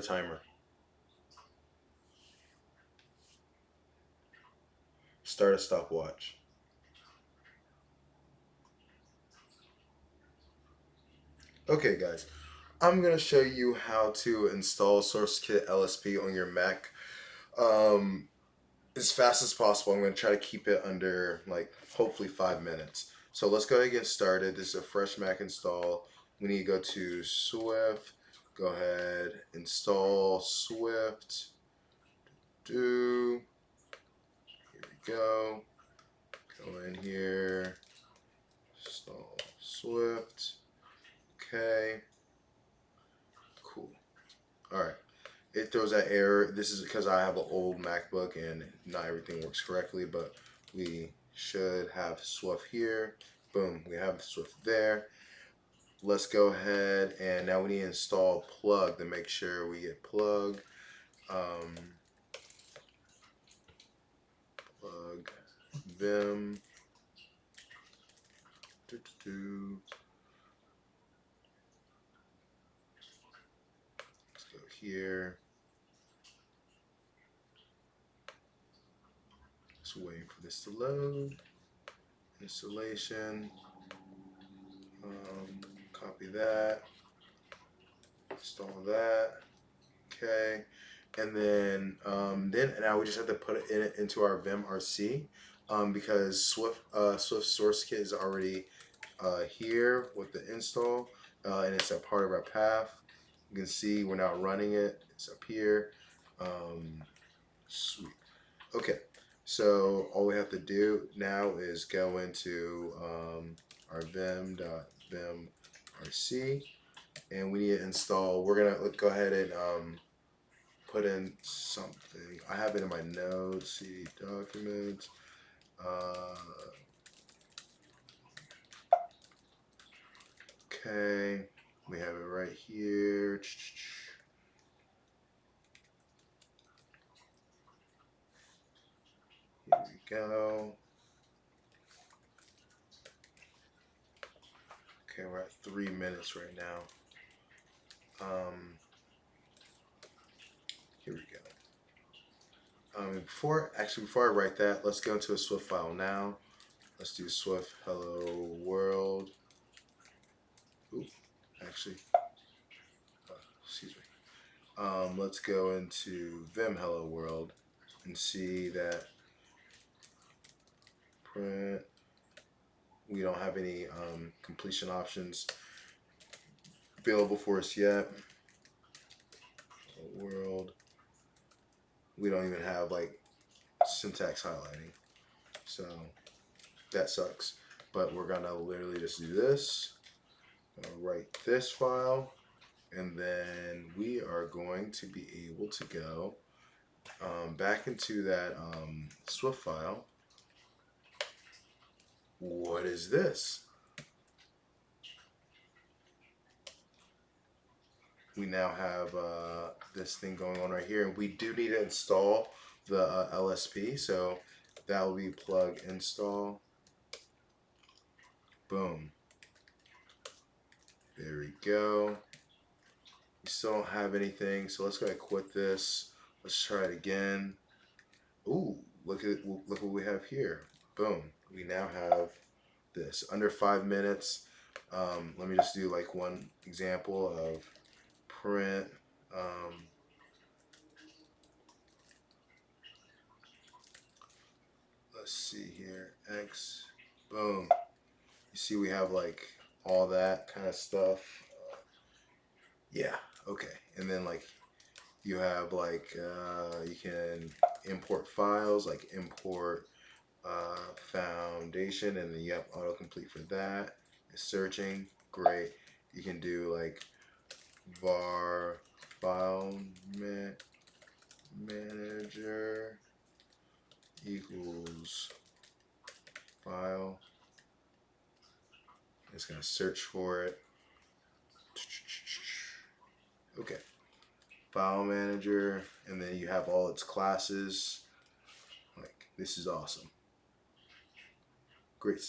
Timer. Start a stopwatch. Okay, guys, I'm gonna show you how to install SourceKit-LSP on your Mac as fast as possible. I'm gonna try to keep it under like hopefully 5 minutes. So let's go ahead and get started. This is a fresh Mac install. We need to go to Swift. Go ahead, install Swift. Here we go. Go in here. Install Swift. Okay. Cool. All right. It throws that error. This is because I have an old MacBook and not everything works correctly, but we should have Swift here. Boom, we have Swift there. Let's go ahead and now we need to install Plug to make sure we get Plug. Plug Vim. Let's go here. Just waiting for this to load. Installation. Copy that. Install that. Okay. And then now we just have to put it into our Vim RC because Swift SourceKit is already here with the install and it's a part of our path. You can see we're now running it. It's up here. Sweet. Okay. So all we have to do now is go into our vim.vimrc and we need to install. We're gonna go ahead and put in something. I have it in my notes. See documents. Okay, we have it right here. Here we go. Okay, we're at 3 minutes right now. Here we go. Before I write that, let's go into a Swift file now. Let's do Swift hello world. Ooh, actually, excuse me. Let's go into Vim hello world and see that print. We don't have any completion options available for us yet. World. We don't even have like syntax highlighting, so that sucks. But we're gonna literally just do this. Write this file, and then we are going to be able to go back into that Swift file. What is this? We now have this thing going on right here, and we do need to install the LSP, so that will be PlugInstall. Boom. There we go. We still don't have anything, so let's go ahead and quit this. Let's try it again. Ooh, look what we have here. Boom. We now have this under 5 minutes. Let me just do like one example of print. Let's see here. X. Boom. You see we have like all that kind of stuff. Yeah. Okay. And then like you have like you can import files, like import foundation, and then you have autocomplete for that. It's searching. Great. You can do like var file manager equals file. It's gonna search for it. Okay. File manager, and then you have all its classes. Like, this is awesome. Great stuff.